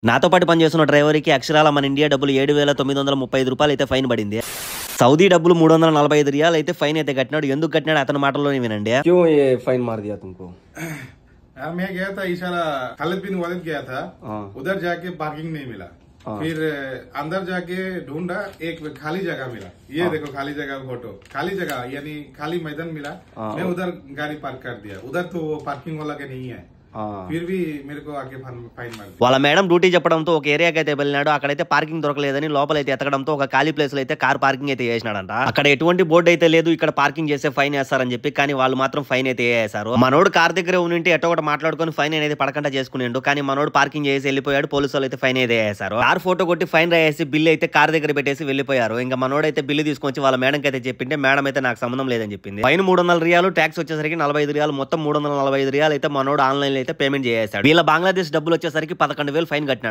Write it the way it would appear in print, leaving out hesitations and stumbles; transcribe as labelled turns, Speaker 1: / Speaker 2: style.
Speaker 1: నాతో పాటు పనిచేస్తున్న డ్రైవర్కి అక్షరాల మన ఇండియా డబ్బులు 7,935 రూపాయలు అయితే ఫైన్ పడింది. సౌదీ డబ్బులు 345 రియాల్ అయితే ఫైన్ అయితే కట్టినాడు. ఎందుకు కట్టినాడు అతని మాటల్లోనే వినండి.
Speaker 2: क्यों ये फाइन मार दिया तुमको?
Speaker 3: मैं गया था इशारा खालिद बिन वालिद गया था, उधर जाके पार्किंग नहीं मिला, फिर अंदर जाके ढूंढा, एक खाली जगह मिला। ये देखो खाली जगह फोटो, खाली जगह यानी खाली मैदान मिला। मैं उधर गाड़ी पार्क कर दिया, उधर तो वो पार्किंग वाला के नहीं है, फिर भी मेरे को आगे फाइन मार दिया।
Speaker 1: వాళ్ళ మేడం డ్యూటీ చెప్పడంతో ఒక ఏరియాకి అయితే వెళ్ళినాడు. అక్కడైతే పార్కింగ్ దొరకలేదని లోపలైతే ఎతకడంతో ఒక ఖాళీ ప్లేస్ లో అయితే కార్ పార్కింగ్ అయితే చేసినాడంట. అక్కడ ఎటువంటి బోర్డు అయితే లేదు, ఇక్కడ పార్కింగ్ చేస్తే ఫైన్ వేస్తారని చెప్పి. కానీ వాళ్ళు మాత్రం ఫైన్ అయితే వేసారు. మనోడు కార్ దగ్గర ఉంటే ఎట్టో ఒకటి మాట్లాడుకొని ఫైన్ అనేది పడకుండా చేసుకునేండు. కానీ మనోడు పార్కింగ్ చేసి వెళ్ళిపోయాడు. పోలీసు వాళ్ళు అయితే ఫైన్ అయితే వేసారు. కార్ ఫోటో కొట్టి ఫైన్ రాసి బిల్లు అయితే కార్ దగ్గర పెట్టేసి వెళ్ళిపోయారు. ఇంకా మనోడైతే బిల్లు తీసుకొచ్చి వాళ్ళ మేడంకి అయితే చెప్పింటే మేడం అయితే నాకు సంబంధం లేదని చెప్పింది. ఫైన్ 300 రియాలు, ట్యాక్స్ వచ్చేసరికి 45 రియాలు, మొత్తం 345 రియాలు అయితే మనోడు ఆన్లైన్ లో అయితే పేమెంట్ చేసేసాడు. వీళ్ళ బంగ్లాదేశ్ డబ్బులు వచ్చేసరికి 11,000 ఫైన్ కట్టినాడు.